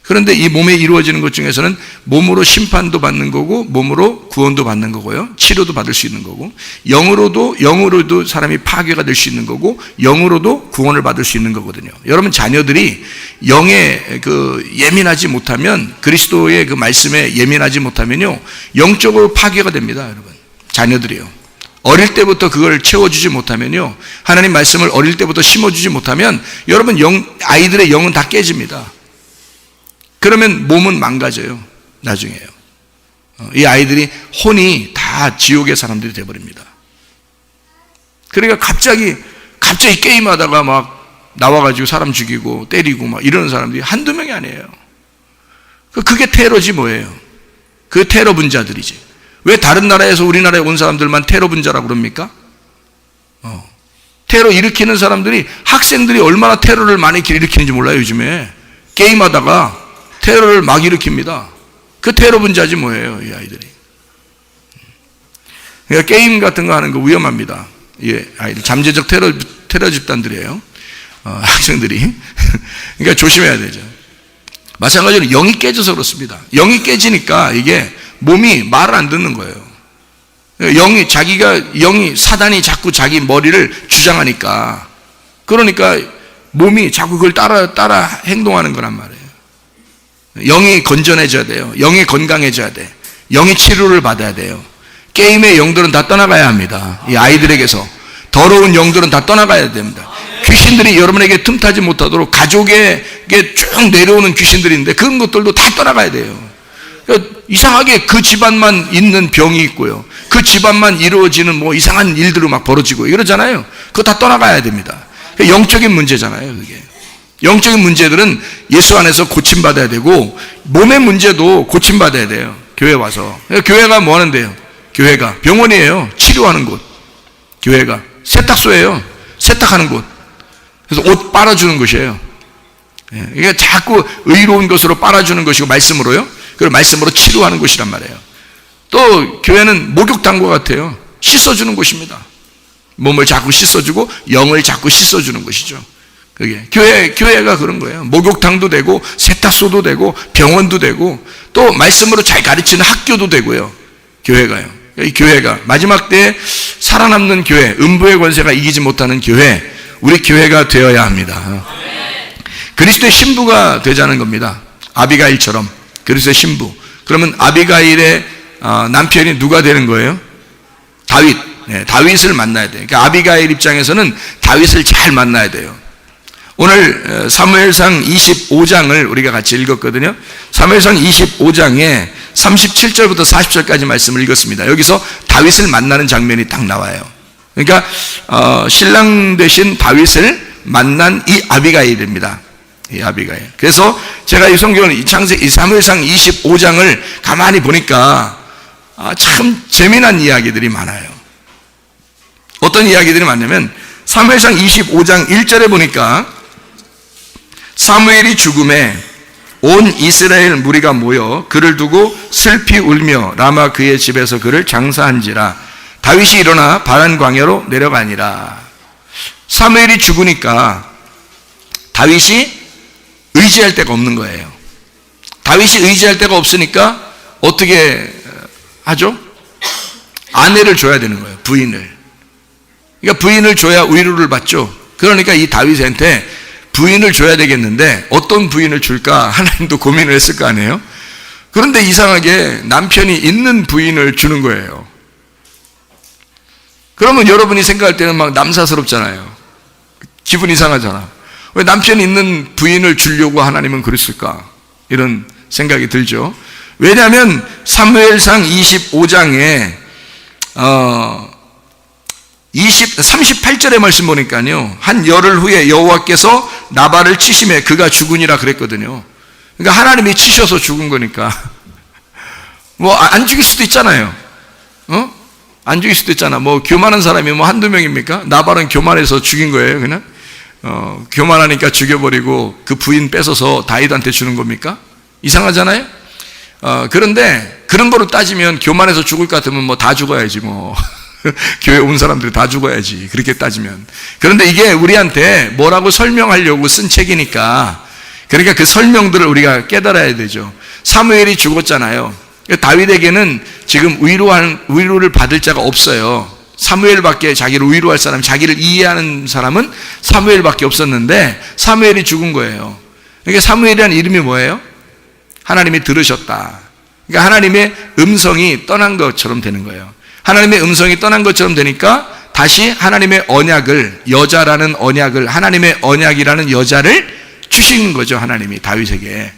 그런데 이 몸에 이루어지는 것 중에서는 몸으로 심판도 받는 거고 몸으로 구원도 받는 거고요. 치료도 받을 수 있는 거고 영으로도 사람이 파괴가 될 수 있는 거고 영으로도 구원을 받을 수 있는 거거든요. 여러분 자녀들이 영에 예민하지 못하면 그리스도의 그 말씀에 예민하지 못하면요. 영적으로 파괴가 됩니다. 여러분. 자녀들이요. 어릴 때부터 그걸 채워주지 못하면요. 하나님 말씀을 어릴 때부터 심어주지 못하면 여러분 아이들의 영은 다 깨집니다. 그러면 몸은 망가져요. 나중에요. 이 아이들이 혼이 다 지옥의 사람들이 되어버립니다. 그러니까 갑자기 게임하다가 막 나와가지고 사람 죽이고 때리고 막 이러는 사람들이 한두 명이 아니에요. 그게 테러지 뭐예요. 그 테러 분자들이지. 왜 다른 나라에서 우리나라에 온 사람들만 테러 분자라고 그럽니까? 테러 일으키는 사람들이 학생들이 얼마나 테러를 많이 일으키는지 몰라요. 요즘에 게임하다가 테러를 막 일으킵니다. 그 테러 분자지 뭐예요, 이 아이들이. 그러니까 게임 같은 거 하는 거 위험합니다. 예, 아이들 잠재적 테러 집단들이에요. 학생들이. 그러니까 조심해야 되죠. 마찬가지로 영이 깨져서 그렇습니다. 영이 깨지니까 이게 몸이 말을 안 듣는 거예요. 사단이 자꾸 자기 머리를 주장하니까, 그러니까 몸이 자꾸 그걸 따라 행동하는 거란 말이에요. 영이 건전해져야 돼요. 영이 건강해져야 돼. 영이 치료를 받아야 돼요. 게임의 영들은 다 떠나가야 합니다. 이 아이들에게서 더러운 영들은 다 떠나가야 됩니다. 귀신들이 여러분에게 틈타지 못하도록 가족에게 쭉 내려오는 귀신들인데 그런 것들도 다 떠나가야 돼요. 이상하게 그 집안만 있는 병이 있고요. 그 집안만 이루어지는 뭐 이상한 일들이 막 벌어지고 이러잖아요. 그거 다 떠나가야 됩니다. 영적인 문제잖아요, 그게. 영적인 문제들은 예수 안에서 고침받아야 되고 몸의 문제도 고침받아야 돼요. 교회 와서. 교회가 뭐 하는데요? 교회가 병원이에요. 치료하는 곳. 교회가 세탁소예요. 세탁하는 곳. 그래서 옷 빨아주는 곳이에요. 이게 자꾸 의로운 것으로 빨아주는 것이고 말씀으로요. 그리고 말씀으로 치료하는 곳이란 말이에요. 또 교회는 목욕탕과 같아요. 씻어주는 곳입니다. 몸을 자꾸 씻어주고 영을 자꾸 씻어주는 곳이죠. 그게 교회가 그런 거예요. 목욕탕도 되고 세탁소도 되고 병원도 되고 또 말씀으로 잘 가르치는 학교도 되고요. 교회가요. 이 교회가 마지막 때에 살아남는 교회, 음부의 권세가 이기지 못하는 교회, 우리 교회가 되어야 합니다. 그리스도의 신부가 되자는 겁니다. 아비가일처럼 그리스도의 신부. 그러면 아비가일의 남편이 누가 되는 거예요? 다윗. 다윗을 만나야 돼요. 그러니까 아비가일 입장에서는 다윗을 잘 만나야 돼요. 오늘 사무엘상 25장을 우리가 같이 읽었거든요. 사무엘상 25장에 37절부터 40절까지 말씀을 읽었습니다. 여기서 다윗을 만나는 장면이 딱 나와요. 그러니까 신랑 되신 다윗을 만난 이 아비가일입니다. 이 아비가일. 그래서 제가 이 성경을 이 사무엘상 25장을 가만히 보니까 참 재미난 이야기들이 많아요. 어떤 이야기들이 많냐면 사무엘상 25장 1절에 보니까 사무엘이 죽음에 온 이스라엘 무리가 모여 그를 두고 슬피 울며 라마 그의 집에서 그를 장사한지라. 다윗이 일어나 바란 광야로 내려가니라. 사무엘이 죽으니까 다윗이 의지할 데가 없는 거예요. 다윗이 의지할 데가 없으니까 어떻게 하죠? 아내를 줘야 되는 거예요. 부인을. 그러니까 부인을 줘야 위로를 받죠. 그러니까 이 다윗한테 부인을 줘야 되겠는데 어떤 부인을 줄까 하나님도 고민을 했을 거 아니에요. 그런데 이상하게 남편이 있는 부인을 주는 거예요. 그러면 여러분이 생각할 때는 막 남사스럽잖아요. 기분 이상하잖아. 왜 남편이 있는 부인을 주려고 하나님은 그랬을까? 이런 생각이 들죠. 왜냐하면 사무엘상 25장에 38절의 말씀 보니까요, 한 열흘 후에 여호와께서 나발을 치심에 그가 죽으니라 그랬거든요. 그러니까 하나님이 치셔서 죽은 거니까 뭐 안 죽일 수도 있잖아요. 안 죽일 수도 있잖아. 뭐 교만한 사람이 뭐 한두 명입니까? 나발은 교만해서 죽인 거예요. 그냥 교만하니까 죽여버리고 그 부인 뺏어서 다윗한테 주는 겁니까? 이상하잖아요. 그런데 그런 거로 따지면 교만해서 죽을 것 같으면 뭐 다 죽어야지 뭐. 교회 온 사람들이 다 죽어야지, 그렇게 따지면. 그런데 이게 우리한테 뭐라고 설명하려고 쓴 책이니까 그러니까 그 설명들을 우리가 깨달아야 되죠. 사무엘이 죽었잖아요. 다윗에게는 지금 위로를 받을 자가 없어요. 사무엘밖에 자기를 위로할 사람, 자기를 이해하는 사람은 사무엘밖에 없었는데 사무엘이 죽은 거예요. 그러니까 사무엘이라는 이름이 뭐예요? 하나님이 들으셨다. 그러니까 하나님의 음성이 떠난 것처럼 되는 거예요. 하나님의 음성이 떠난 것처럼 되니까 다시 하나님의 언약을, 여자라는 언약을, 하나님의 언약이라는 여자를 주신 거죠. 하나님이 다윗에게.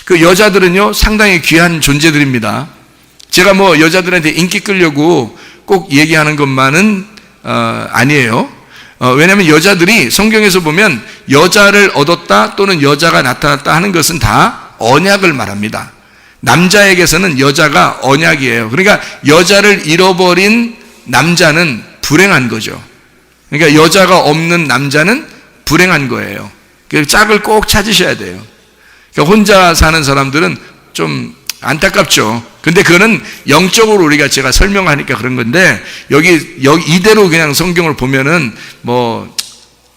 그 여자들은요 상당히 귀한 존재들입니다. 제가 뭐 여자들한테 인기 끌려고 꼭 얘기하는 것만은 아니에요. 왜냐하면 여자들이 성경에서 보면 여자를 얻었다 또는 여자가 나타났다 하는 것은 다 언약을 말합니다. 남자에게서는 여자가 언약이에요. 그러니까 여자를 잃어버린 남자는 불행한 거죠. 그러니까 여자가 없는 남자는 불행한 거예요. 그래서 짝을 꼭 찾으셔야 돼요. 그러니까 혼자 사는 사람들은 좀 안타깝죠. 근데 그거는 영적으로 우리가 제가 설명하니까 그런 건데 여기 이대로 그냥 성경을 보면은 뭐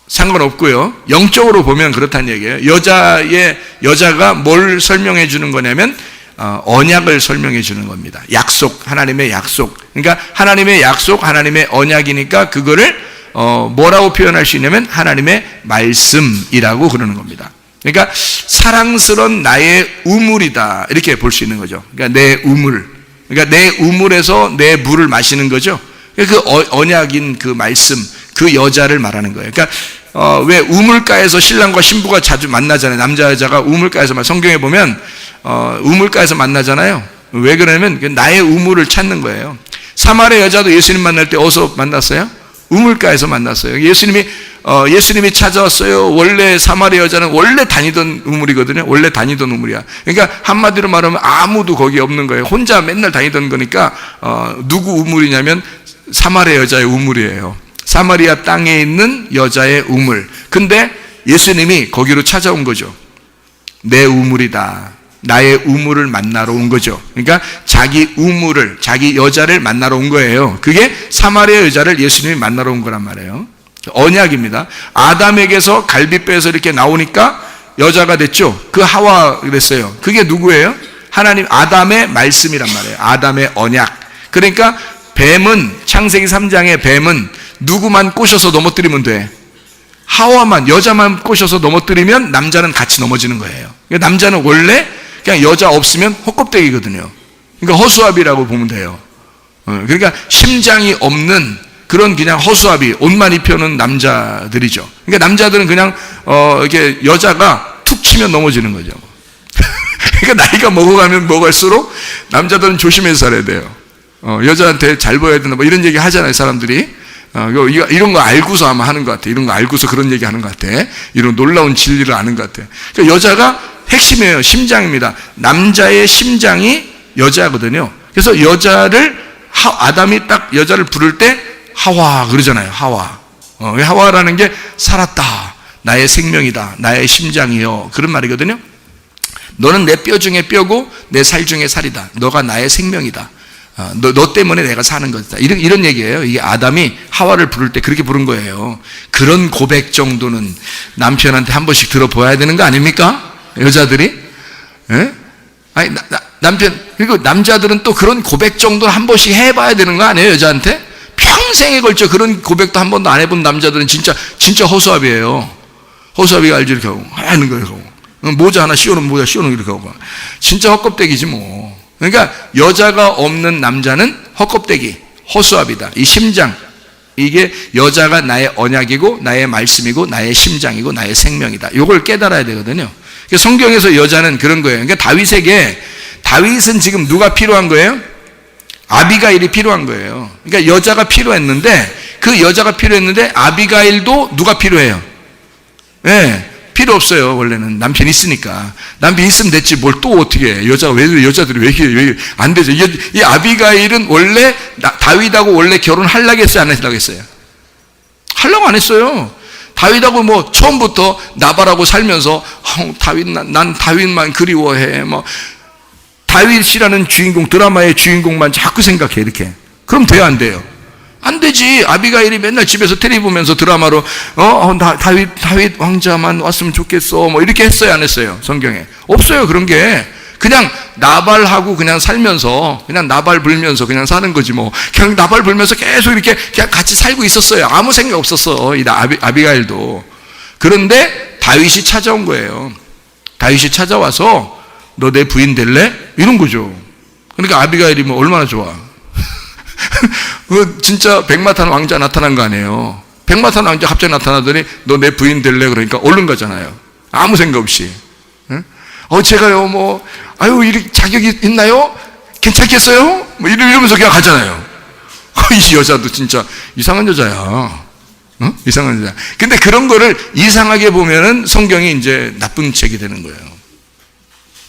상관없고요. 영적으로 보면 그렇다는 얘기예요. 여자가 뭘 설명해 주는 거냐면 언약을 설명해 주는 겁니다. 약속, 하나님의 약속. 그러니까 하나님의 약속, 하나님의 언약이니까 그거를 뭐라고 표현할 수 있냐면 하나님의 말씀이라고 그러는 겁니다. 그러니까 사랑스러운 나의 우물이다 이렇게 볼 수 있는 거죠. 그러니까 내 우물, 그러니까 내 우물에서 내 물을 마시는 거죠. 그 언약인 그 말씀, 그 여자를 말하는 거예요. 그러니까 왜 우물가에서 신랑과 신부가 자주 만나잖아요. 남자 여자가 우물가에서 성경에 보면 우물가에서 만나잖아요. 왜 그러냐면 나의 우물을 찾는 거예요. 사마리아 여자도 예수님 만날 때 어디서 만났어요? 우물가에서 만났어요. 예수님이 찾아왔어요. 원래 사마리아 여자는 원래 다니던 우물이거든요. 원래 다니던 우물이야. 그러니까 한마디로 말하면 아무도 거기 없는 거예요. 혼자 맨날 다니던 거니까 누구 우물이냐면 사마리아 여자의 우물이에요. 사마리아 땅에 있는 여자의 우물. 근데 예수님이 거기로 찾아온 거죠. 내 우물이다. 나의 우물을 만나러 온 거죠. 그러니까 자기 우물을, 자기 여자를 만나러 온 거예요. 그게 사마리아 여자를 예수님이 만나러 온 거란 말이에요. 언약입니다. 아담에게서 갈비뼈에서 이렇게 나오니까 여자가 됐죠. 그 하와가 됐어요. 그게 누구예요? 하나님, 아담의 말씀이란 말이에요. 아담의 언약. 그러니까 뱀은, 창세기 3장의 뱀은 누구만 꼬셔서 넘어뜨리면 돼? 하와만, 여자만 꼬셔서 넘어뜨리면 남자는 같이 넘어지는 거예요. 그러니까 남자는 원래 그냥 여자 없으면 헛껍데기거든요. 그러니까 허수아비라고 보면 돼요. 그러니까 심장이 없는 그런 그냥 허수아비, 옷만 입혀놓은 남자들이죠. 그러니까 남자들은 그냥 이렇게 여자가 툭 치면 넘어지는 거죠. 그러니까 나이가 먹어가면 먹을수록 남자들은 조심해서 살아야 돼요. 여자한테 잘 보여야 된다 뭐 이런 얘기 하잖아요, 사람들이. 이런 거 알고서 아마 하는 것 같아. 이런 거 알고서 그런 얘기 하는 것 같아. 이런 놀라운 진리를 아는 것 같아. 그러니까 여자가 핵심이에요. 심장입니다. 남자의 심장이 여자거든요. 그래서 아담이 딱 여자를 부를 때 하와 그러잖아요. 하와. 하와라는 게 살았다. 나의 생명이다. 나의 심장이요. 그런 말이거든요. 너는 내 뼈 중에 뼈고 내 살 중에 살이다. 너가 나의 생명이다. 너 때문에 내가 사는 거다. 이런 얘기예요. 이게 아담이 하와를 부를 때 그렇게 부른 거예요. 그런 고백 정도는 남편한테 한 번씩 들어보아야 되는 거 아닙니까? 여자들이? 예? 아니, 그리고 남자들은 또 그런 고백 정도는 한 번씩 해봐야 되는 거 아니에요, 여자한테? 평생에 걸쳐 그런 고백도 한 번도 안 해본 남자들은 진짜 허수아비예요. 허수아비가 알지, 이렇게 하고. 하는 거예요. 모자 하나 모자 씌워놓은 이렇게 하고. 진짜 헛껍데기지, 뭐. 그러니까 여자가 없는 남자는 헛껍데기, 허수아비다. 이 심장. 이게 여자가 나의 언약이고, 나의 말씀이고, 나의 심장이고, 나의 생명이다. 이걸 깨달아야 되거든요. 성경에서 여자는 그런 거예요. 그러니까 다윗은 지금 누가 필요한 거예요? 아비가일이 필요한 거예요. 그러니까 여자가 필요했는데 그 여자가 필요했는데 아비가일도 누가 필요해요? 네, 필요 없어요. 원래는 남편 있으니까. 남편 있으면 됐지 뭘 또 어떻게 해. 여자들이 왜 안 되죠. 이 아비가일은 원래 다윗하고 원래 결혼하려고 했어요? 안 하려고 했어요? 하려고 안 했어요. 다윗하고 뭐 처음부터 나발하고 살면서 난 다윗만 그리워해. 뭐 다윗이라는 주인공, 드라마의 주인공만 자꾸 생각해. 이렇게. 그럼 돼요, 안 돼요? 안 되지. 아비가일이 맨날 집에서 텔레비 보면서 드라마로 다윗 왕자만 왔으면 좋겠어 뭐 이렇게 했어요, 안 했어요? 성경에 없어요 그런 게. 그냥 나발하고 그냥 살면서 그냥 나발 불면서 그냥 사는 거지 뭐. 그냥 나발 불면서 계속 이렇게 그냥 같이 살고 있었어요. 아무 생각 없었어 이 아비가일도. 그런데 다윗이 찾아온 거예요. 다윗이 찾아와서 너 내 부인 될래? 이런 거죠. 그러니까 아비가일이 뭐 얼마나 좋아. 진짜 백마탄 왕자 나타난 거 아니에요. 백마탄 왕자 갑자기 나타나더니 너 내 부인 될래? 그러니까 얼른 가잖아요. 아무 생각 없이. 제가요 이렇게 자격이 있나요? 괜찮겠어요? 뭐 이러면서 그냥 가잖아요. 이 여자도 진짜 이상한 여자야. 이상한 여자. 근데 그런 거를 이상하게 보면은 성경이 이제 나쁜 책이 되는 거예요.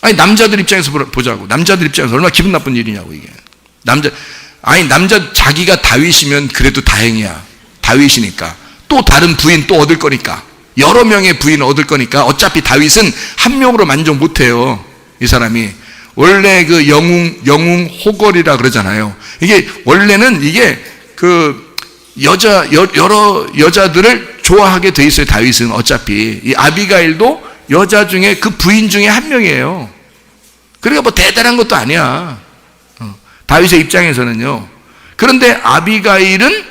아니, 남자들 입장에서 보자고. 남자들 입장에서 얼마나 기분 나쁜 일이냐고, 이게. 남자, 자기가 다윗이면 그래도 다행이야. 다윗이니까. 또 다른 부인 또 얻을 거니까. 여러 명의 부인을 얻을 거니까. 어차피 다윗은 한 명으로 만족 못 해요. 이 사람이. 원래 그 영웅 호걸이라 그러잖아요. 이게, 원래는 이게 여러 여자들을 좋아하게 돼 있어요, 다윗은. 어차피. 이 아비가일도 여자 중에 그 부인 중에 한 명이에요. 그러니까 뭐 대단한 것도 아니야. 다윗의 입장에서는요. 그런데 아비가일은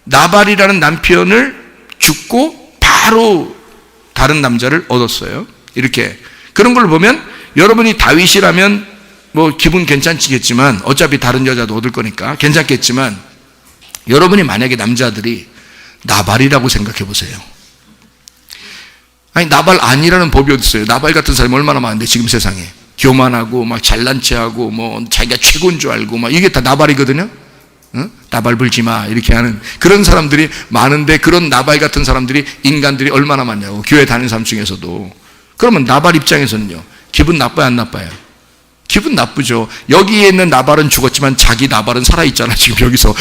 나발이라는 남편을 죽고 바로 다른 남자를 얻었어요. 이렇게. 그런 걸 보면 여러분이 다윗이라면 뭐 기분 괜찮겠지만 어차피 다른 여자도 얻을 거니까 괜찮겠지만 여러분이 만약에 남자들이 나발이라고 생각해 보세요. 아니, 나발 아니라는 법이 어디 있어요? 나발 같은 사람이 얼마나 많은데 지금 세상에. 교만하고 막 잘난 체하고 뭐 자기가 최고인 줄 알고 막 이게 다 나발이거든요. 나발 불지 마 이렇게 하는 그런 사람들이 많은데, 그런 나발 같은 사람들이, 인간들이 얼마나 많냐고, 교회 다니는 사람 중에서도. 그러면 나발 입장에서는요, 기분 나빠요, 안 나빠요? 기분 나쁘죠. 여기에 있는 나발은 죽었지만 자기 나발은 살아있잖아. 지금 여기서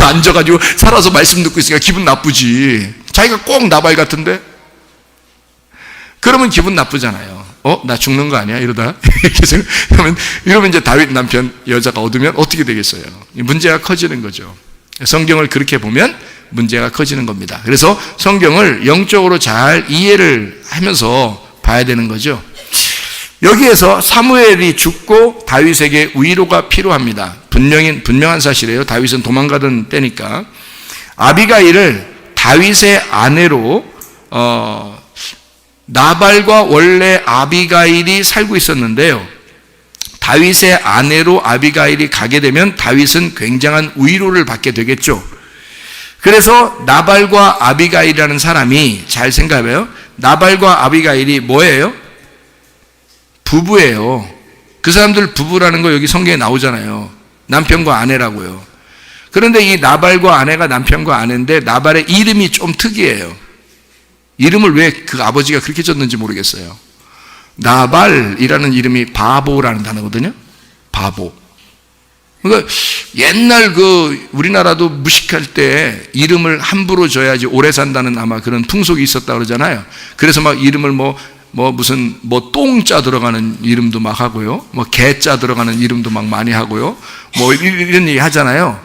앉아가지고 살아서 말씀 듣고 있으니까 기분 나쁘지. 자기가 꼭 나발 같은데? 그러면 기분 나쁘잖아요. 나 죽는 거 아니야? 이러다. 이러면 이제 다윗 남편 여자가 얻으면 어떻게 되겠어요? 문제가 커지는 거죠. 성경을 그렇게 보면 문제가 커지는 겁니다. 그래서 성경을 영적으로 잘 이해를 하면서 봐야 되는 거죠. 여기에서 사무엘이 죽고 다윗에게 위로가 필요합니다. 분명한 사실이에요. 다윗은 도망가던 때니까. 아비가일을 다윗의 아내로 나발과 원래 아비가일이 살고 있었는데요. 다윗의 아내로 아비가일이 가게 되면 다윗은 굉장한 위로를 받게 되겠죠. 그래서 나발과 아비가일이라는 사람이, 잘 생각해요. 나발과 아비가일이 뭐예요? 부부예요. 그 사람들 부부라는 거 여기 성경에 나오잖아요. 남편과 아내라고요. 그런데 이 나발과 아내가 남편과 아내인데 나발의 이름이 좀 특이해요. 이름을 왜 그 아버지가 그렇게 졌는지 모르겠어요. 나발이라는 이름이 바보라는 단어거든요. 바보. 그러니까 옛날 우리나라도 무식할 때 이름을 함부로 져야지 오래 산다는 아마 그런 풍속이 있었다 그러잖아요. 그래서 막 이름을 무슨 똥자 들어가는 이름도 막 하고요. 개자 들어가는 이름도 막 많이 하고요. 이런 얘기 하잖아요.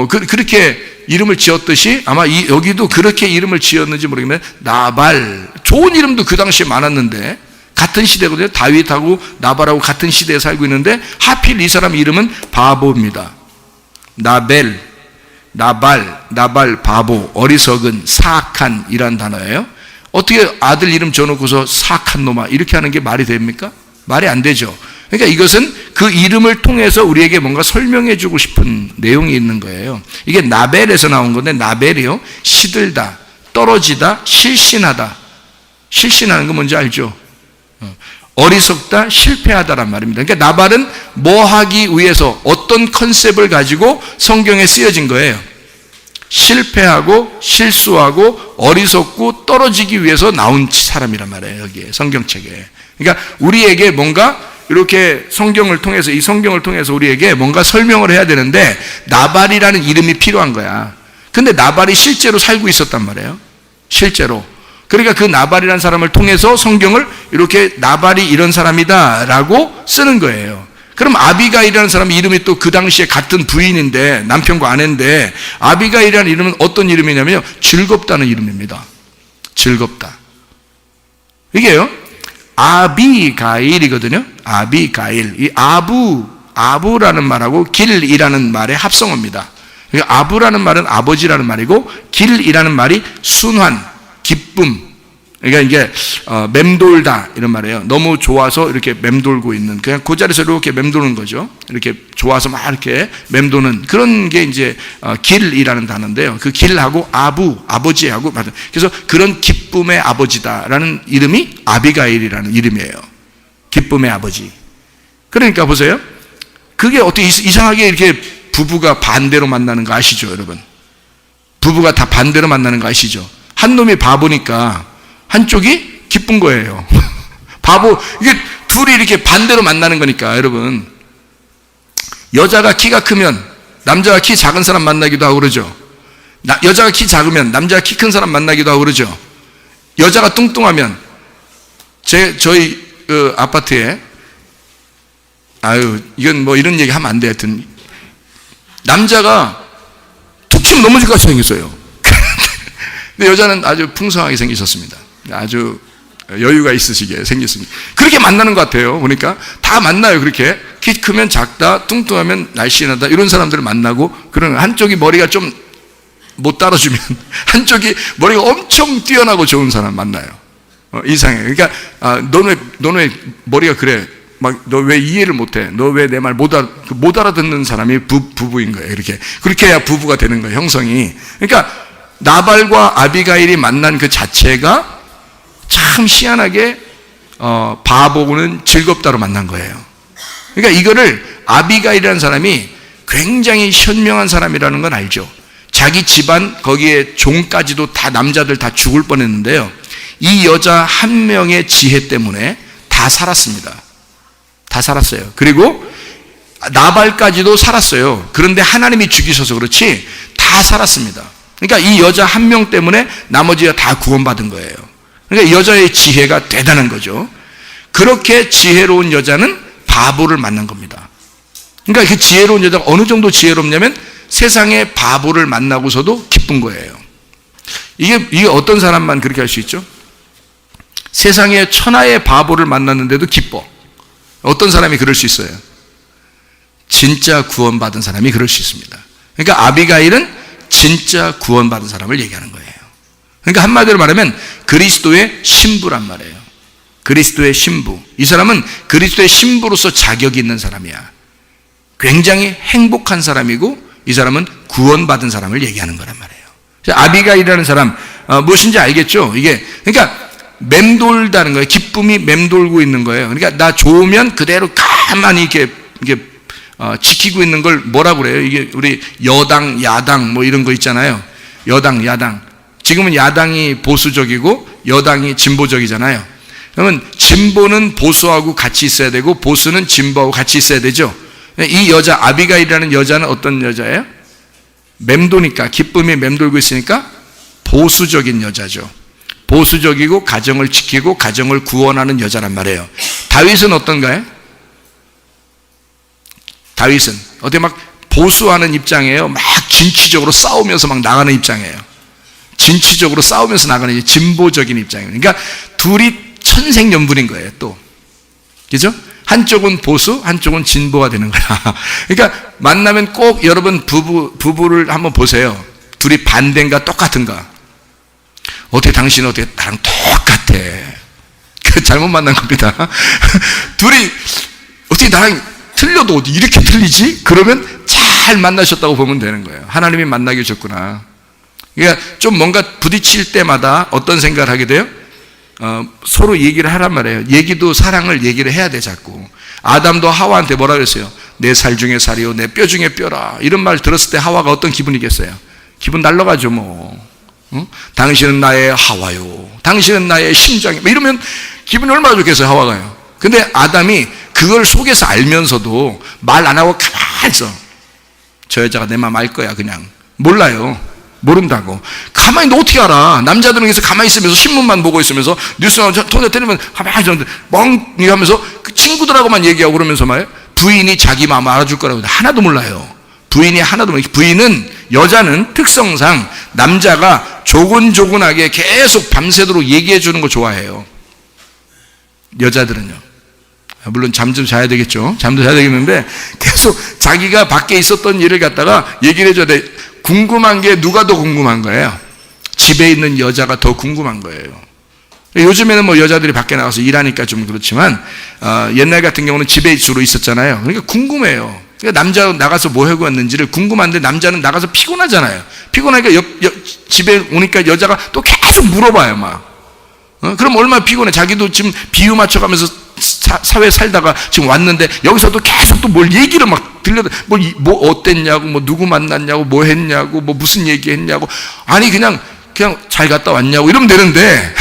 그렇게 이름을 지었듯이 아마 여기도 그렇게 이름을 지었는지 모르겠는데, 나발, 좋은 이름도 그 당시에 많았는데, 같은 시대거든요. 다윗하고 나발하고 같은 시대에 살고 있는데 하필 이 사람 이름은 바보입니다. 나발, 바보, 어리석은, 사악한 이란 단어예요. 어떻게 아들 이름 지어놓고서 사악한 놈아 이렇게 하는 게 말이 됩니까? 말이 안 되죠. 그러니까 이것은 그 이름을 통해서 우리에게 뭔가 설명해 주고 싶은 내용이 있는 거예요. 이게 나벨에서 나온 건데, 나벨이요, 시들다, 떨어지다, 실신하다. 실신하는 거 뭔지 알죠? 어리석다, 실패하다란 말입니다. 그러니까 나발은 뭐 하기 위해서 어떤 컨셉을 가지고 성경에 쓰여진 거예요. 실패하고 실수하고 어리석고 떨어지기 위해서 나온 사람이란 말이에요. 여기에 성경책에. 그러니까 우리에게 뭔가 이렇게 성경을 통해서, 이 성경을 통해서 우리에게 뭔가 설명을 해야 되는데 나발이라는 이름이 필요한 거야. 근데 나발이 실제로 살고 있었단 말이에요. 실제로. 그러니까 그 나발이라는 사람을 통해서 성경을 이렇게 나발이 이런 사람이다 라고 쓰는 거예요. 그럼 아비가일이라는 사람 이름이 또 그 당시에 같은 부인인데, 남편과 아내인데, 아비가일이라는 이름은 어떤 이름이냐면요, 즐겁다는 이름입니다. 즐겁다. 이게요, 아비가일이거든요. 아비가일. 이 아부라는 말하고 길이라는 말의 합성어입니다. 아부라는 말은 아버지라는 말이고, 길이라는 말이 순환, 기쁨. 그러니까 이게 맴돌다 이런 말이에요. 너무 좋아서 이렇게 맴돌고 있는, 그냥 그 자리에서 이렇게 맴도는 거죠. 이렇게 좋아서 막 이렇게 맴도는 그런 게 이제 길이라는 단어인데요. 그 길하고 아버지하고 맞아요. 그래서 그런 기쁨의 아버지다라는 이름이 아비가일이라는 이름이에요. 기쁨의 아버지. 그러니까 보세요. 그게 어떻게 이상하게 이렇게 부부가 반대로 만나는 거 아시죠, 여러분? 부부가 다 반대로 만나는 거 아시죠? 한 놈이 바보니까 한쪽이 기쁜 거예요. 바보, 이게 둘이 이렇게 반대로 만나는 거니까, 여러분. 여자가 키가 크면 남자가 키 작은 사람 만나기도 하고 그러죠. 여자가 키 작으면 남자가 키 큰 사람 만나기도 하고 그러죠. 여자가 뚱뚱하면 저희 아파트에, 이건 뭐 이런 얘기 하면 안 돼. 하여튼 남자가 툭 치면 넘어질 것 같이 생겼어요. 근데 여자는 아주 풍성하게 생기셨습니다. 아주 여유가 있으시게 생겼습니다. 그렇게 만나는 것 같아요. 보니까 다 만나요. 그렇게 키 크면 작다, 뚱뚱하면 날씬하다, 이런 사람들을 만나고, 그런 한쪽이 머리가 좀 못 따라주면 한쪽이 머리가 엄청 뛰어나고 좋은 사람 만나요. 이상해. 그러니까 너는 왜 머리가 그래? 막 너 왜 이해를 못해? 너 왜 내 말 못 알아듣는 사람이 부부인 거예요. 그렇게 해야 부부가 되는 거예요, 형성이. 그러니까 나발과 아비가일이 만난 그 자체가 참 희한하게 바보는 즐겁다로 만난 거예요. 그러니까 이거를, 아비가일이라는 사람이 굉장히 현명한 사람이라는 건 알죠. 자기 집안 거기에 종까지도 다 남자들 다 죽을 뻔했는데요, 이 여자 한 명의 지혜 때문에 다 살았습니다. 다 살았어요. 그리고 나발까지도 살았어요. 그런데 하나님이 죽이셔서 그렇지 다 살았습니다. 그러니까 이 여자 한 명 때문에 나머지가 다 구원받은 거예요. 그러니까 여자의 지혜가 대단한 거죠. 그렇게 지혜로운 여자는 바보를 만난 겁니다. 그러니까 그 지혜로운 여자가 어느 정도 지혜롭냐면 세상에 바보를 만나고서도 기쁜 거예요. 이게 어떤 사람만 그렇게 할 수 있죠? 세상에 천하의 바보를 만났는데도 기뻐. 어떤 사람이 그럴 수 있어요? 진짜 구원받은 사람이 그럴 수 있습니다. 그러니까 아비가일은 진짜 구원받은 사람을 얘기하는 거예요. 그러니까 한마디로 말하면 그리스도의 신부란 말이에요. 그리스도의 신부. 이 사람은 그리스도의 신부로서 자격이 있는 사람이야. 굉장히 행복한 사람이고, 이 사람은 구원받은 사람을 얘기하는 거란 말이에요. 아비가일이라는 사람, 무엇인지 알겠죠? 이게, 그러니까 맴돌다는 거예요. 기쁨이 맴돌고 있는 거예요. 그러니까 나 좋으면 그대로 가만히 이렇게 지키고 있는 걸 뭐라고 그래요? 이게 우리 여당, 야당 뭐 이런 거 있잖아요. 여당, 야당. 지금은 야당이 보수적이고 여당이 진보적이잖아요. 그러면 진보는 보수하고 같이 있어야 되고 보수는 진보하고 같이 있어야 되죠. 이 여자 아비가일이라는 여자는 어떤 여자예요? 맴도니까, 기쁨이 맴돌고 있으니까 보수적인 여자죠. 보수적이고 가정을 지키고 가정을 구원하는 여자란 말이에요. 다윗은 어떤가요? 다윗은 어떻게 막 보수하는 입장이에요. 막 진취적으로 싸우면서 막 나가는 입장이에요. 진취적으로 싸우면서 나가는 진보적인 입장이에요. 그러니까 둘이 천생연분인 거예요. 또 그죠? 한쪽은 보수, 한쪽은 진보가 되는 거야. 그러니까 만나면 꼭 여러분 부부를 한번 보세요. 둘이 반대인가 똑같은가? 어떻게 당신은 어떻게 나랑 똑같아? 잘못 만난 겁니다. 둘이 어떻게 나랑 틀려도 어디 이렇게 틀리지? 그러면 잘 만나셨다고 보면 되는 거예요. 하나님이 만나게 해줬구나. 그러니까 좀 뭔가 부딪힐 때마다 어떤 생각을 하게 돼요? 서로 얘기를 하란 말이에요. 얘기도 사랑을 얘기를 해야 돼. 자꾸 아담도 하와한테 뭐라 그랬어요? 내 살 중에 살이요 내 뼈 중에 뼈라. 이런 말 들었을 때 하와가 어떤 기분이겠어요? 기분 날라가죠. 뭐 당신은 나의 하와요, 당신은 나의 심장이, 뭐 이러면 기분이 얼마나 좋겠어요, 하와가요. 근데 아담이 그걸 속에서 알면서도 말 안 하고 가만히 있어. 저 여자가 내 맘 알 거야. 그냥 몰라요. 모른다고. 가만히 너 어떻게 알아? 남자들은 그래서 가만히 있으면서 신문만 보고 있으면서 뉴스 나오면 톤에 때리면 가만히 있는데 멍이 하면서 그 친구들하고만 얘기하고 그러면서 말이에요. 부인이 자기 마음 알아줄 거라고 하나도 몰라요. 부인이 하나도 몰라요. 여자는 특성상 남자가 조곤조곤하게 계속 밤새도록 얘기해 주는 거 좋아해요. 여자들은요. 물론 잠 좀 자야 되겠죠. 잠도 자야 되겠는데 계속 자기가 밖에 있었던 일을 갖다가 얘기를 해줘야 돼. 궁금한 게 누가 더 궁금한 거예요? 집에 있는 여자가 더 궁금한 거예요. 요즘에는 뭐 여자들이 밖에 나가서 일하니까 좀 그렇지만 옛날 같은 경우는 집에 주로 있었잖아요. 그러니까 궁금해요. 그러니까 남자 나가서 뭐 하고 왔는지를 궁금한데 남자는 나가서 피곤하잖아요. 피곤하니까 집에 오니까 여자가 또 계속 물어봐요, 막. 그럼 얼마나 피곤해. 자기도 지금 비유 맞춰가면서 사회 살다가 지금 왔는데 여기서도 계속 또 뭘 얘기를 막 뭐 어땠냐고, 뭐 누구 만났냐고, 뭐 했냐고, 뭐 무슨 얘기 했냐고. 아니 그냥 잘 갔다 왔냐고 이러면 되는데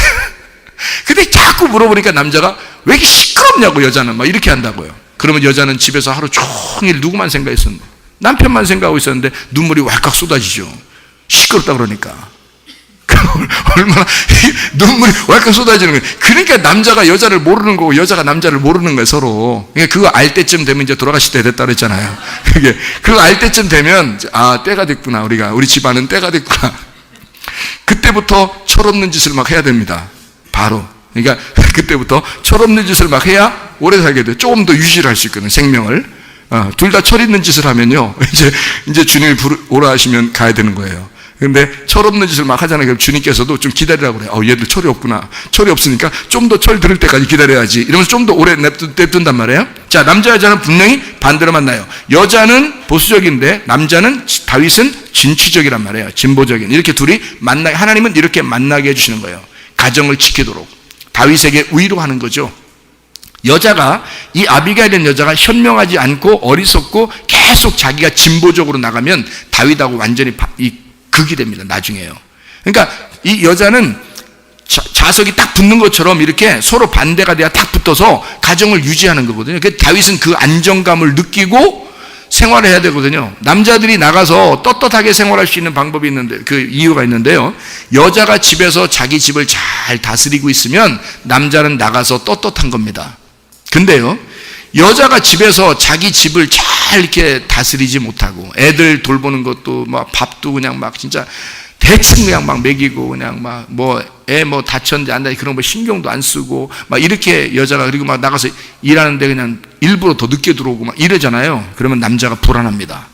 근데 자꾸 물어보니까 남자가 왜 이렇게 시끄럽냐고, 여자는 막 이렇게 한다고요. 그러면 여자는 집에서 하루 종일 누구만 생각했었는데, 남편만 생각하고 있었는데 눈물이 왈칵 쏟아지죠. 시끄럽다 그러니까. 얼마나 눈물이 왈칵 쏟아지는 거예요. 그러니까 남자가 여자를 모르는 거고 여자가 남자를 모르는 거예요, 서로. 그러니까 그거 알 때쯤 되면 이제 돌아가실 때 됐다 그랬잖아요. 그거 알 때쯤 되면 때가 됐구나, 우리 집안은 때가 됐구나. 그때부터 철없는 짓을 막 해야 됩니다. 바로. 그러니까 그때부터 철없는 짓을 막 해야 오래 살게 돼요. 조금 더 유지를 할 수 있거든요, 생명을. 둘 다 철 있는 짓을 하면요, 이제 주님이 오라 하시면 가야 되는 거예요. 근데 철없는 짓을 막 하잖아요. 그럼 주님께서도 좀 기다리라고 그래요. 얘들 철이 없구나. 철이 없으니까 좀 더 철 들을 때까지 기다려야지. 이러면서 좀 더 오래 냅둔단 말이에요. 자, 남자 여자는 분명히 반대로 만나요. 여자는 보수적인데 남자는, 다윗은 진취적이란 말이에요. 진보적인. 이렇게 둘이 하나님은 이렇게 만나게 해주시는 거예요. 가정을 지키도록 다윗에게 위로하는 거죠. 여자가, 이 아비가일이라는 여자가 현명하지 않고 어리석고 계속 자기가 진보적으로 나가면 다윗하고 완전히 극이 됩니다, 나중에요. 그러니까 이 여자는 자석이 딱 붙는 것처럼 이렇게 서로 반대가 돼야 딱 붙어서 가정을 유지하는 거거든요. 그래서 다윗은 그 안정감을 느끼고 생활을 해야 되거든요. 남자들이 나가서 떳떳하게 생활할 수 있는 방법이 있는데, 그 이유가 있는데요. 여자가 집에서 자기 집을 잘 다스리고 있으면 남자는 나가서 떳떳한 겁니다. 근데요, 여자가 집에서 자기 집을 잘 이렇게 다스리지 못하고 애들 돌보는 것도 막 밥도 그냥 막 진짜 대충 그냥 막 먹이고 그냥 막 애 다쳤는지 안 다쳤는지 그런 거 신경도 안 쓰고 막 이렇게 여자가, 그리고 막 나가서 일하는데 그냥 일부러 더 늦게 들어오고 막 이러잖아요. 그러면 남자가 불안합니다.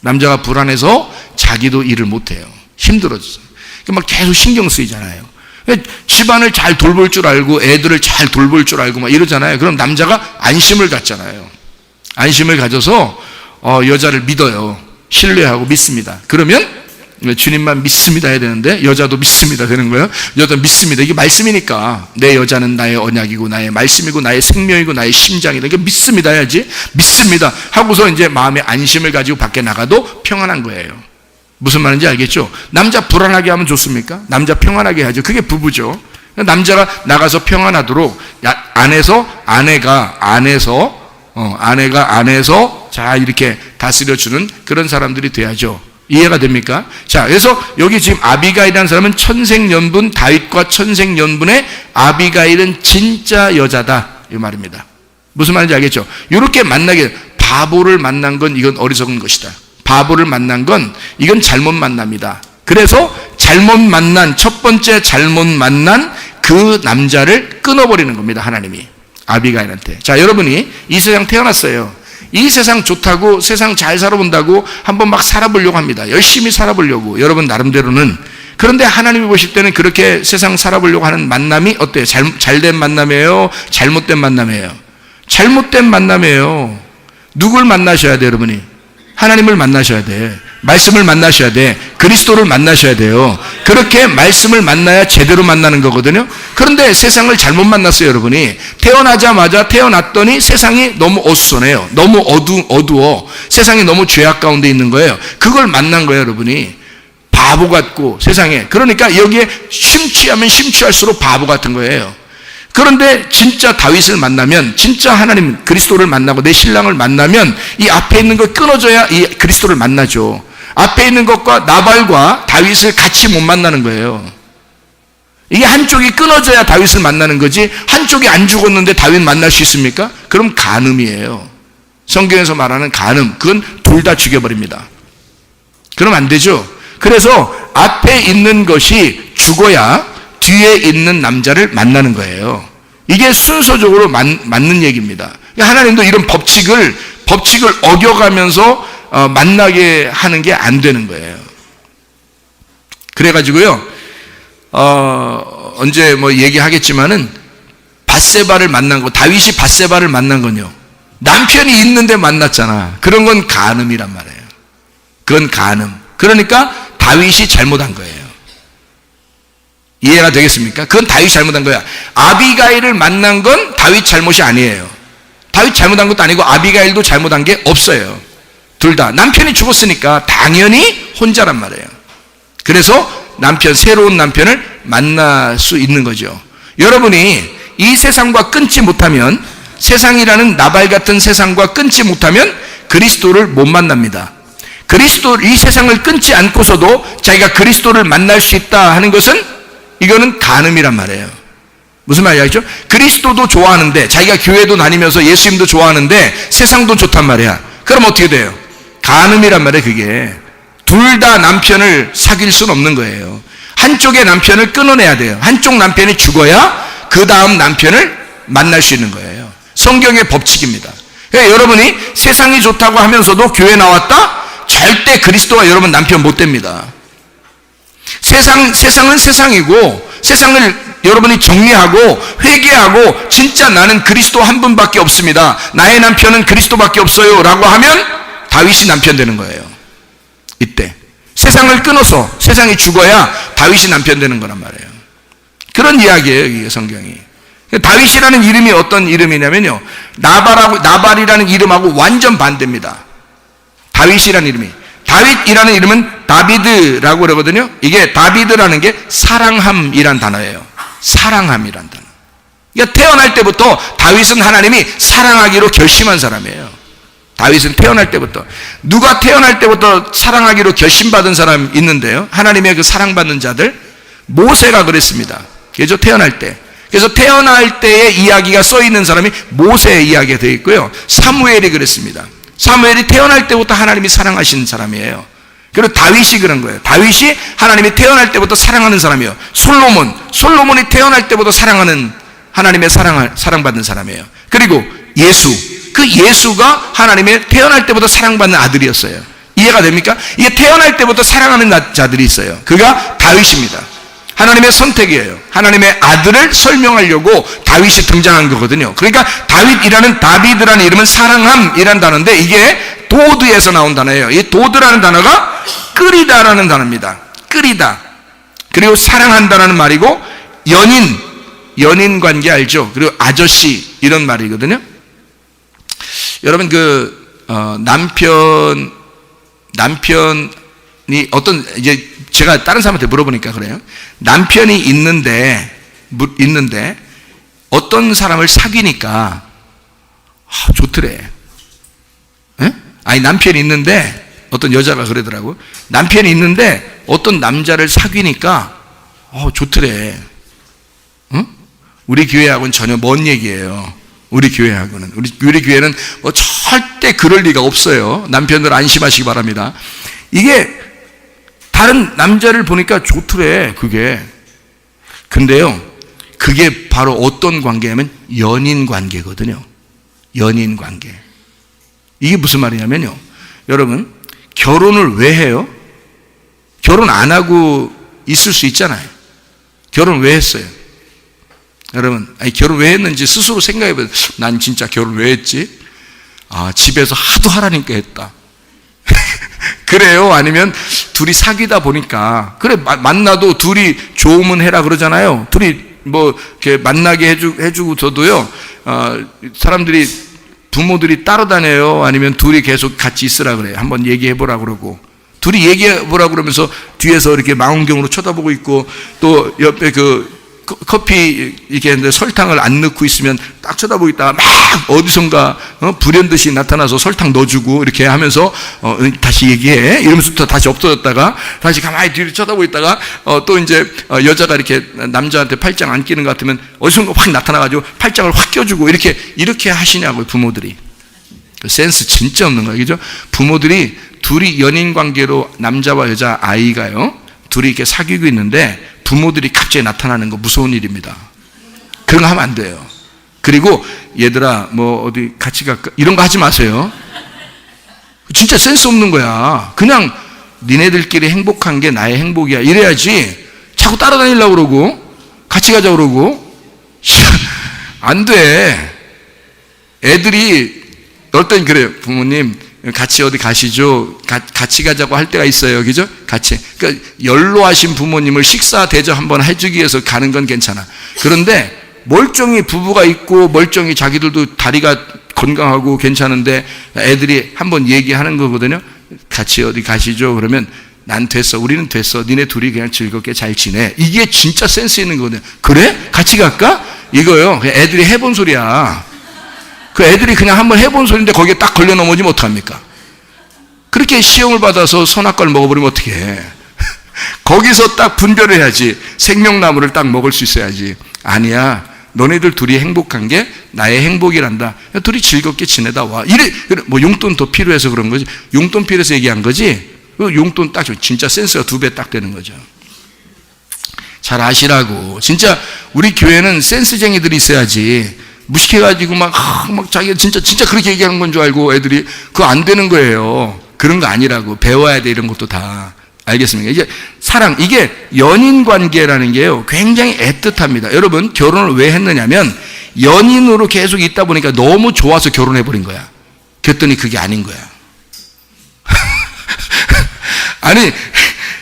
남자가 불안해서 자기도 일을 못해요. 힘들어져서. 막 계속 신경 쓰이잖아요. 집안을 잘 돌볼 줄 알고 애들을 잘 돌볼 줄 알고 막 이러잖아요. 그럼 남자가 안심을 갖잖아요. 안심을 가져서 여자를 믿어요. 신뢰하고 믿습니다. 그러면 주님만 믿습니다 해야 되는데 여자도 믿습니다 되는 거예요. 여자도 믿습니다. 이게 말씀이니까 내 여자는 나의 언약이고 나의 말씀이고 나의 생명이고 나의 심장이다. 이게 믿습니다 해야지. 믿습니다 하고서 이제 마음의 안심을 가지고 밖에 나가도 평안한 거예요. 무슨 말인지 알겠죠? 남자 불안하게 하면 좋습니까? 남자 평안하게 해야죠. 그게 부부죠. 남자가 나가서 평안하도록 아내가 안에서 자 이렇게 다스려주는 그런 사람들이 돼야죠. 이해가 됩니까? 자, 그래서 여기 지금 아비가일이라는 사람은 천생연분, 다윗과 천생연분의 아비가일은 진짜 여자다 이 말입니다. 무슨 말인지 알겠죠? 이렇게 바보를 만난 건 이건 어리석은 것이다. 바보를 만난 건 이건 잘못 만납니다. 그래서 첫 번째 잘못 만난 그 남자를 끊어버리는 겁니다, 하나님이 아비가일한테. 자, 여러분이 이 세상 태어났어요. 이 세상 좋다고, 세상 잘 살아본다고 한번 막 살아보려고 합니다. 열심히 살아보려고, 여러분 나름대로는. 그런데 하나님이 보실 때는 그렇게 세상 살아보려고 하는 만남이 어때요? 잘된 만남이에요? 잘못된 만남이에요? 잘못된 만남이에요. 누굴 만나셔야 돼요, 여러분이? 하나님을 만나셔야 돼. 말씀을 만나셔야 돼. 그리스도를 만나셔야 돼요. 그렇게 말씀을 만나야 제대로 만나는 거거든요. 그런데 세상을 잘못 만났어요, 여러분이. 태어났더니 세상이 너무 어수선해요. 너무 어두워. 세상이 너무 죄악 가운데 있는 거예요. 그걸 만난 거예요, 여러분이. 바보 같고 세상에. 그러니까 여기에 심취하면 심취할수록 바보 같은 거예요. 그런데 진짜 다윗을 만나면, 진짜 하나님 그리스도를 만나고 내 신랑을 만나면 이 앞에 있는 걸 끊어줘야 이 그리스도를 만나죠. 앞에 있는 것과 나발과 다윗을 같이 못 만나는 거예요. 이게 한쪽이 끊어져야 다윗을 만나는 거지, 한쪽이 안 죽었는데 다윗 만날 수 있습니까? 그럼 간음이에요. 성경에서 말하는 간음, 그건 둘 다 죽여버립니다. 그럼 안 되죠. 그래서 앞에 있는 것이 죽어야 뒤에 있는 남자를 만나는 거예요. 이게 순서적으로 맞는 얘기입니다. 하나님도 이런 법칙을 어겨가면서 만나게 하는 게 안 되는 거예요. 그래가지고요, 언제 뭐 얘기하겠지만은 밧세바를 만난 거, 다윗이 밧세바를 만난 건요, 남편이 있는데 만났잖아. 그런 건 간음이란 말이에요. 그건 간음. 그러니까 다윗이 잘못한 거예요. 이해가 되겠습니까? 그건 다윗이 잘못한 거야. 아비가일을 만난 건 다윗 잘못이 아니에요. 다윗 잘못한 것도 아니고 아비가일도 잘못한 게 없어요. 둘 다 남편이 죽었으니까 당연히 혼자란 말이에요. 그래서 새로운 남편을 만날 수 있는 거죠. 여러분이 이 세상과 끊지 못하면, 세상이라는 나발 같은 세상과 끊지 못하면 그리스도를 못 만납니다. 이 세상을 끊지 않고서도 자기가 그리스도를 만날 수 있다 하는 것은, 이거는 간음이란 말이에요. 무슨 말인지 알죠? 그리스도도 좋아하는데, 자기가 교회도 다니면서 예수님도 좋아하는데 세상도 좋단 말이야. 그럼 어떻게 돼요? 간음이란 말이에요. 그게 둘 다 남편을 사귈 수는 없는 거예요. 한쪽의 남편을 끊어내야 돼요. 한쪽 남편이 죽어야 그 다음 남편을 만날 수 있는 거예요. 성경의 법칙입니다. 그러니까 여러분이 세상이 좋다고 하면서도 교회 나왔다? 절대 그리스도와 여러분 남편 못 됩니다. 세상은 세상이고, 세상을 여러분이 정리하고 회개하고 진짜 나는 그리스도 한 분밖에 없습니다, 나의 남편은 그리스도밖에 없어요 라고 하면 다윗이 남편 되는 거예요. 이때 세상을 끊어서 세상이 죽어야 다윗이 남편 되는 거란 말이에요. 그런 이야기예요, 이게 성경이. 다윗이라는 이름이 어떤 이름이냐면요, 나발이라는 이름하고 완전 반대입니다. 다윗이라는 이름이, 다윗이라는 이름은 다비드라고 그러거든요. 이게 다비드라는 게 사랑함이란 단어예요. 사랑함이란 단어. 그러니까 태어날 때부터 다윗은 하나님이 사랑하기로 결심한 사람이에요. 다윗은 태어날 때부터, 누가 태어날 때부터 사랑하기로 결심받은 사람 있는데요, 하나님의 그 사랑받는 자들, 모세가 그랬습니다. 그죠? 태어날 때. 그래서 태어날 때의 이야기가 써 있는 사람이 모세의 이야기가 되어 있고요, 사무엘이 그랬습니다. 사무엘이 태어날 때부터 하나님이 사랑하신 사람이에요. 그리고 다윗이 그런 거예요. 다윗이 하나님이 태어날 때부터 사랑하는 사람이에요. 솔로몬이 태어날 때부터 사랑하는, 하나님의 사랑받는 사람이에요. 그리고 예수가 하나님의 태어날 때부터 사랑받는 아들이었어요. 이해가 됩니까? 이게 태어날 때부터 사랑하는 자들이 있어요. 그가 다윗입니다. 하나님의 선택이에요. 하나님의 아들을 설명하려고 다윗이 등장한 거거든요. 그러니까 다비드라는 이름은 사랑함이라는 단어인데, 이게 도드에서 나온 단어예요. 이 도드라는 단어가 끓이다라는 단어입니다. 끓이다. 그리고 사랑한다라는 말이고, 연인 관계 알죠? 그리고 아저씨, 이런 말이거든요. 여러분, 남편이 이제 제가 다른 사람한테 물어보니까 그래요. 남편이 있는데 어떤 사람을 사귀니까 좋더래. 에? 아니, 남편이 있는데, 어떤 여자가 그러더라고. 남편이 있는데 어떤 남자를 사귀니까 좋더래. 응? 우리 교회하고는 전혀 먼 얘기예요. 우리 교회는 절대 그럴 리가 없어요. 남편들 안심하시기 바랍니다. 이게 다른 남자를 보니까 좋더래, 그게. 근데요, 그게 바로 어떤 관계냐면 연인 관계거든요. 연인 관계. 이게 무슨 말이냐면요, 여러분, 결혼을 왜 해요? 결혼 안 하고 있을 수 있잖아요. 결혼 왜 했어요? 여러분, 결혼 왜 했는지 스스로 생각해 보세요. 난 진짜 결혼 왜 했지? 집에서 하도 하라니까 했다. 그래요? 아니면 둘이 사귀다 보니까, 그래, 만나도 둘이 좋으면 해라 그러잖아요. 둘이 뭐 이렇게 만나게 해주고 저도요, 사람들이, 부모들이 따로 다녀요? 아니면 둘이 계속 같이 있으라 그래요? 한번 얘기해 보라 그러고, 둘이 얘기해 보라 그러면서 뒤에서 이렇게 망원경으로 쳐다보고 있고, 또 옆에 커피 이렇게 했는데 설탕을 안 넣고 있으면 딱 쳐다보고 있다가 막 어디선가 불현듯이 나타나서 설탕 넣어주고 이렇게 하면서 다시 얘기해 이러면서 또 다시 없어졌다가 다시 가만히 뒤를 쳐다보고 있다가 또 이제 여자가 이렇게 남자한테 팔짱 안 끼는 것 같으면 어디선가 확 나타나가지고 팔짱을 확 껴주고 이렇게 하시냐고요, 부모들이. 센스 진짜 없는 거예요. 그죠? 부모들이 둘이 연인 관계로 남자와 여자 아이가요. 둘이 이렇게 사귀고 있는데 부모들이 갑자기 나타나는 거 무서운 일입니다. 그런 거 하면 안 돼요. 그리고 얘들아 뭐 어디 같이 갈까? 이런 거 하지 마세요. 진짜 센스 없는 거야. 그냥 니네들끼리 행복한 게 나의 행복이야. 이래야지. 자꾸 따라다니려고 그러고 같이 가자고 그러고 안 돼. 애들이 어떨 땐 그래요. 부모님 같이 어디 가시죠. 같이 가자고 할 때가 있어요. 그죠? 같이. 그러니까 연로하신 부모님을 식사 대접 한번 해주기 위해서 가는 건 괜찮아. 그런데 멀쩡히 부부가 있고 멀쩡히 자기들도 다리가 건강하고 괜찮은데 애들이 한번 얘기하는 거거든요. 같이 어디 가시죠. 그러면 난 됐어. 우리는 됐어. 니네 둘이 그냥 즐겁게 잘 지내. 이게 진짜 센스 있는 거거든요. 그래? 같이 갈까? 이거요. 그냥 애들이 해본 소리야. 그 애들이 그냥 한번 해본 소리인데 거기에 딱 걸려 넘어지면 어떡합니까? 그렇게 시험을 받아서 선악과를 먹어버리면 어떡해. 거기서 딱 분별을 해야지. 생명나무를 딱 먹을 수 있어야지. 아니야. 너네들 둘이 행복한 게 나의 행복이란다. 둘이 즐겁게 지내다 와. 이래, 뭐 용돈 더 필요해서 그런 거지. 용돈 필요해서 얘기한 거지. 그 용돈 딱, 진짜 센스가 2배 딱 되는 거죠. 잘 아시라고. 진짜 우리 교회는 센스쟁이들이 있어야지. 무식해가지고 막 자기가 진짜 그렇게 얘기하는 건 줄 알고 애들이 그거 안 되는 거예요. 그런 거 아니라고. 배워야 돼, 이런 것도 다. 알겠습니까? 이제 사랑, 이게 연인 관계라는 게요, 굉장히 애틋합니다. 여러분, 결혼을 왜 했느냐면, 연인으로 계속 있다 보니까 너무 좋아서 결혼해버린 거야. 그랬더니 그게 아닌 거야. 아니,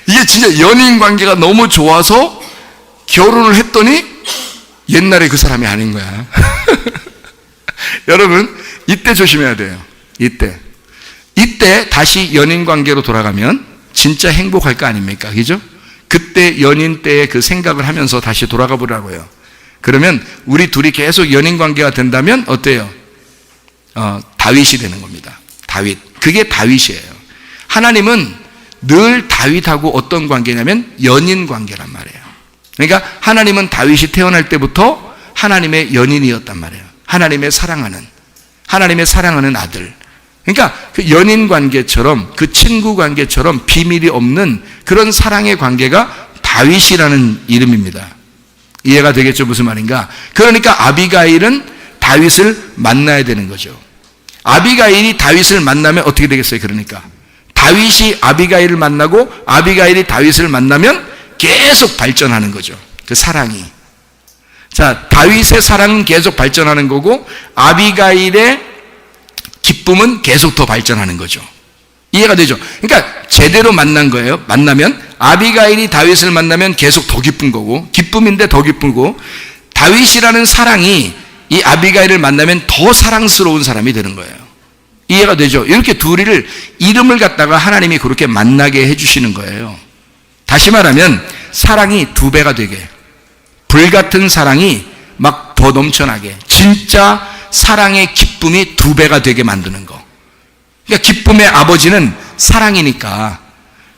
이게 진짜 연인 관계가 너무 좋아서 결혼을 했더니 옛날에 그 사람이 아닌 거야. 여러분, 이때 조심해야 돼요. 이때 다시 연인 관계로 돌아가면 진짜 행복할 거 아닙니까? 그죠? 그때 연인 때의 그 생각을 하면서 다시 돌아가 보라고요. 그러면 우리 둘이 계속 연인 관계가 된다면 어때요? 다윗이 되는 겁니다. 다윗. 그게 다윗이에요. 하나님은 늘 다윗하고 어떤 관계냐면 연인 관계란 말이에요. 그러니까 하나님은 다윗이 태어날 때부터 하나님의 연인이었단 말이에요. 하나님의 사랑하는 아들. 그러니까 그 연인 관계처럼, 그 친구 관계처럼 비밀이 없는 그런 사랑의 관계가 다윗이라는 이름입니다. 이해가 되겠죠? 무슨 말인가? 그러니까 아비가일은 다윗을 만나야 되는 거죠. 아비가일이 다윗을 만나면 어떻게 되겠어요? 그러니까 다윗이 아비가일을 만나고 아비가일이 다윗을 만나면 계속 발전하는 거죠. 그 사랑이. 자, 다윗의 사랑은 계속 발전하는 거고 아비가일의 기쁨은 계속 더 발전하는 거죠. 이해가 되죠? 그러니까 제대로 만난 거예요. 만나면 아비가일이 다윗을 만나면 계속 더 기쁜 거고, 기쁨인데 더 기쁘고, 다윗이라는 사랑이 이 아비가일을 만나면 더 사랑스러운 사람이 되는 거예요. 이해가 되죠? 이렇게 둘이를 이름을 갖다가 하나님이 그렇게 만나게 해주시는 거예요. 다시 말하면 사랑이 2배가 되게, 불같은 사랑이 막 더 넘쳐나게, 진짜 사랑의 기쁨이 2배가 되게 만드는 거. 그러니까 기쁨의 아버지는 사랑이니까,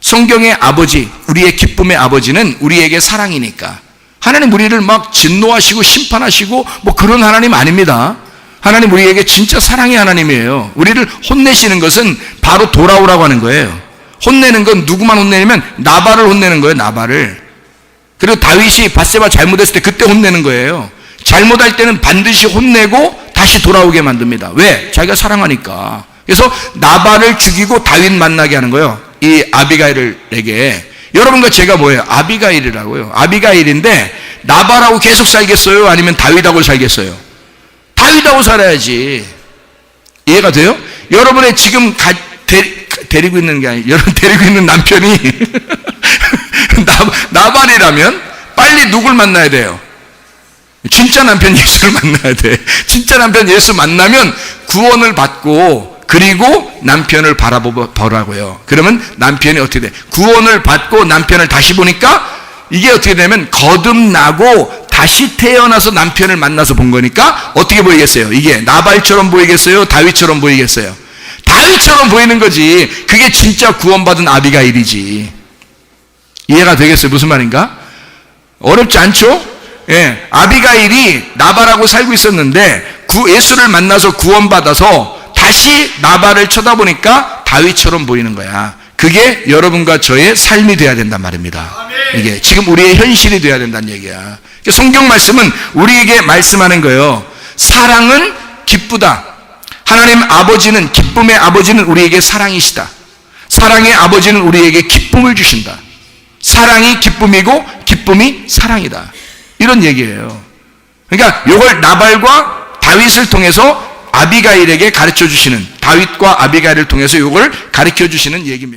성경의 아버지, 우리의 기쁨의 아버지는 우리에게 사랑이니까, 하나님 우리를 막 진노하시고 심판하시고 뭐 그런 하나님 아닙니다. 하나님 우리에게 진짜 사랑의 하나님이에요. 우리를 혼내시는 것은 바로 돌아오라고 하는 거예요. 혼내는 건 누구만 혼내냐면 나발을 혼내는 거예요. 나발을. 그리고 다윗이 밧세바 잘못했을 때 그때 혼내는 거예요. 잘못할 때는 반드시 혼내고 다시 돌아오게 만듭니다. 왜? 자기가 사랑하니까. 그래서 나발을 죽이고 다윗 만나게 하는 거예요. 이 아비가일에게. 여러분과 제가 뭐예요? 아비가일이라고요. 아비가일인데 나발하고 계속 살겠어요? 아니면 다윗하고 살겠어요? 다윗하고 살아야지. 이해가 돼요? 여러분의 지금 데리고 있는 게 아니에요. 여러분 데리고 있는 남편이 나발이라면 빨리 누굴 만나야 돼요? 진짜 남편 예수를 만나야 돼. 진짜 남편 예수 만나면 구원을 받고, 그리고 남편을 바라보라고요. 그러면 남편이 어떻게 돼? 구원을 받고 남편을 다시 보니까 이게 어떻게 되면 거듭나고 다시 태어나서 남편을 만나서 본 거니까 어떻게 보이겠어요? 이게 나발처럼 보이겠어요? 다윗처럼 보이겠어요? 다윗처럼 보이는 거지. 그게 진짜 구원받은 아비가일이지. 이해가 되겠어요? 무슨 말인가? 어렵지 않죠? 아비가일이 나발하고 살고 있었는데 예수를 만나서 구원받아서 다시 나발을 쳐다보니까 다윗처럼 보이는 거야. 그게 여러분과 저의 삶이 돼야 된단 말입니다. 이게 지금 우리의 현실이 돼야 된다는 얘기야. 성경 말씀은 우리에게 말씀하는 거예요. 사랑은 기쁘다. 하나님 아버지는, 기쁨의 아버지는 우리에게 사랑이시다. 사랑의 아버지는 우리에게 기쁨을 주신다. 사랑이 기쁨이고 기쁨이 사랑이다. 이런 얘기예요. 그러니까 이걸 나발과 다윗을 통해서 아비가일에게 가르쳐 주시는, 다윗과 아비가일을 통해서 이걸 가르쳐 주시는 얘기입니다.